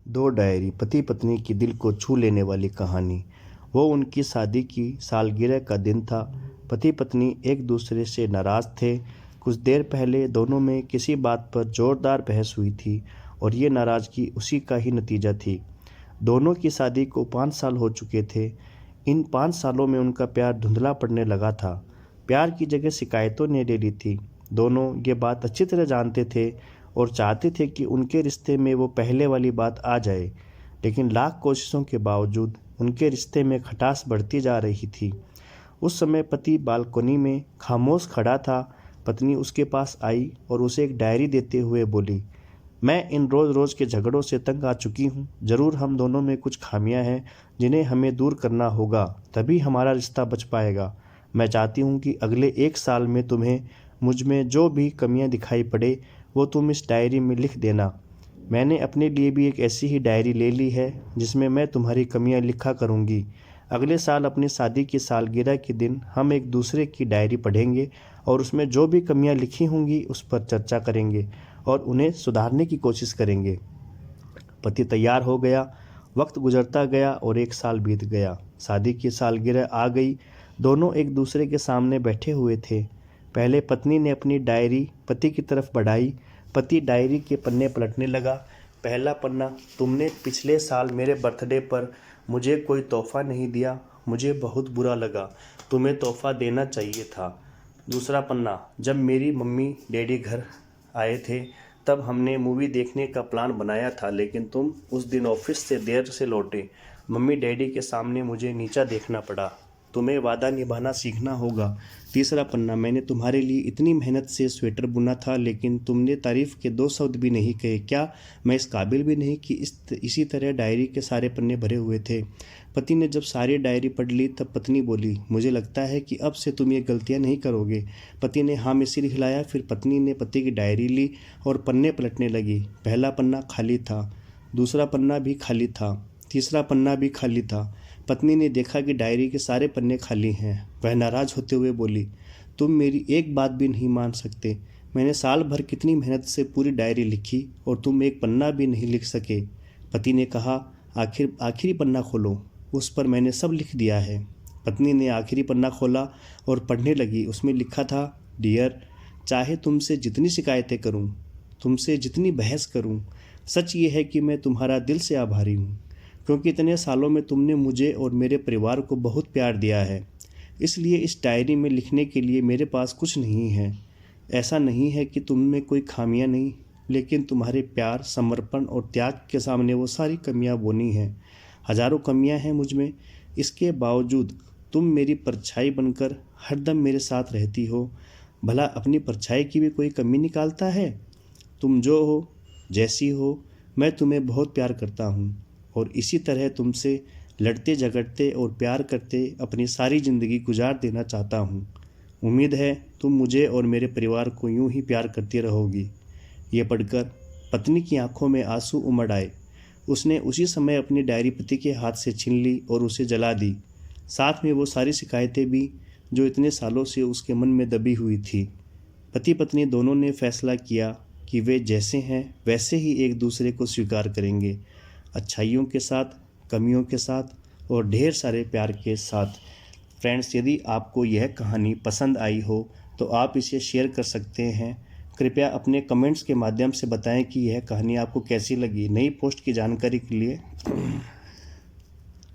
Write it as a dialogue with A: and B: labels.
A: दो डायरी, पति पत्नी की दिल को छू लेने वाली कहानी। वो उनकी शादी की सालगिरह का दिन था। पति पत्नी एक दूसरे से नाराज थे। कुछ देर पहले दोनों में किसी बात पर जोरदार बहस हुई थी और ये नाराजगी उसी का ही नतीजा थी। दोनों की शादी को 5 साल हो चुके थे। इन 5 सालों में उनका प्यार धुंधला पड़ने लगा था। प्यार की जगह शिकायतों ने ले ली थी। दोनों ये बात अच्छी तरह जानते थे और चाहते थे कि उनके रिश्ते में वो पहले वाली बात आ जाए, लेकिन लाख कोशिशों के बावजूद उनके रिश्ते में खटास बढ़ती जा रही थी। उस समय पति बालकनी में खामोश खड़ा था। पत्नी उसके पास आई और उसे एक डायरी देते हुए बोली, मैं इन रोज़ रोज़ के झगड़ों से तंग आ चुकी हूँ। ज़रूर हम दोनों में कुछ खामियां हैं जिन्हें हमें दूर करना होगा, तभी हमारा रिश्ता बच पाएगा। मैं चाहती हूँ कि अगले 1 साल में तुम्हें मुझ में जो भी कमियां दिखाई पड़े वो तुम इस डायरी में लिख देना। मैंने अपने लिए भी एक ऐसी ही डायरी ले ली है जिसमें मैं तुम्हारी कमियां लिखा करूँगी। अगले साल अपनी शादी की सालगिरह के दिन हम एक दूसरे की डायरी पढ़ेंगे और उसमें जो भी कमियां लिखी होंगी उस पर चर्चा करेंगे और उन्हें सुधारने की कोशिश करेंगे। पति तैयार हो गया। वक्त गुजरता गया और 1 साल बीत गया। शादी की सालगिरह आ गई। दोनों एक दूसरे के सामने बैठे हुए थे। पहले पत्नी ने अपनी डायरी पति की तरफ बढ़ाई। पति डायरी के पन्ने पलटने लगा। पहला पन्ना, तुमने पिछले साल मेरे बर्थडे पर मुझे कोई तोहफा नहीं दिया, मुझे बहुत बुरा लगा, तुम्हें तोहफा देना चाहिए था। दूसरा पन्ना, जब मेरी मम्मी डैडी घर आए थे तब हमने मूवी देखने का प्लान बनाया था, लेकिन तुम उस दिन ऑफिस से देर से लौटे। मम्मी डैडी के सामने मुझे नीचा देखना पड़ा। तुम्हें वादा निभाना सीखना होगा। तीसरा पन्ना, मैंने तुम्हारे लिए इतनी मेहनत से स्वेटर बुना था लेकिन तुमने तारीफ़ के 2 शब्द भी नहीं कहे। क्या मैं इस काबिल भी नहीं कि इसी तरह डायरी के सारे पन्ने भरे हुए थे। पति ने जब सारी डायरी पढ़ ली तब पत्नी बोली, मुझे लगता है कि अब से तुम ये गलतियां नहीं करोगे। पति ने हाँ में सिर हिलाया। फिर पत्नी ने पति की डायरी ली और पन्ने पलटने लगी। पहला पन्ना खाली था, दूसरा पन्ना भी खाली था, तीसरा पन्ना भी खाली था। पत्नी ने देखा कि डायरी के सारे पन्ने खाली हैं। वह नाराज़ होते हुए बोली, तुम मेरी एक बात भी नहीं मान सकते। मैंने साल भर कितनी मेहनत से पूरी डायरी लिखी और तुम एक पन्ना भी नहीं लिख सके। पति ने कहा, आखिरी पन्ना खोलो, उस पर मैंने सब लिख दिया है। पत्नी ने आखिरी पन्ना खोला और पढ़ने लगी। उसमें लिखा था, डियर, चाहे तुमसे जितनी शिकायतें करूं, तुमसे जितनी बहस करूं, सच ये है कि मैं तुम्हारा दिल से आभारी हूं, क्योंकि इतने सालों में तुमने मुझे और मेरे परिवार को बहुत प्यार दिया है। इसलिए इस डायरी में लिखने के लिए मेरे पास कुछ नहीं है। ऐसा नहीं है कि तुम में कोई खामियां नहीं, लेकिन तुम्हारे प्यार, समर्पण और त्याग के सामने वो सारी कमियां बोनी हैं। हजारों कमियां हैं मुझ में, इसके बावजूद तुम मेरी परछाई बनकर हरदम मेरे साथ रहती हो। भला अपनी परछाई की भी कोई कमी निकालता है? तुम जो हो, जैसी हो, मैं तुम्हें बहुत प्यार करता हूँ और इसी तरह तुमसे लड़ते झगड़ते और प्यार करते अपनी सारी ज़िंदगी गुजार देना चाहता हूँ। उम्मीद है तुम मुझे और मेरे परिवार को यूं ही प्यार करती रहोगी। ये पढ़कर पत्नी की आंखों में आंसू उमड़ आए। उसने उसी समय अपनी डायरी पति के हाथ से छीन ली और उसे जला दी, साथ में वो सारी शिकायतें भी जो इतने सालों से उसके मन में दबी हुई थी। पति पत्नी दोनों ने फैसला किया कि वे जैसे हैं वैसे ही एक दूसरे को स्वीकार करेंगे, अच्छाइयों के साथ, कमियों के साथ और ढेर सारे प्यार के साथ। फ्रेंड्स, यदि आपको यह कहानी पसंद आई हो तो आप इसे शेयर कर सकते हैं। कृपया अपने कमेंट्स के माध्यम से बताएं कि यह कहानी आपको कैसी लगी। नई पोस्ट की जानकारी के लिए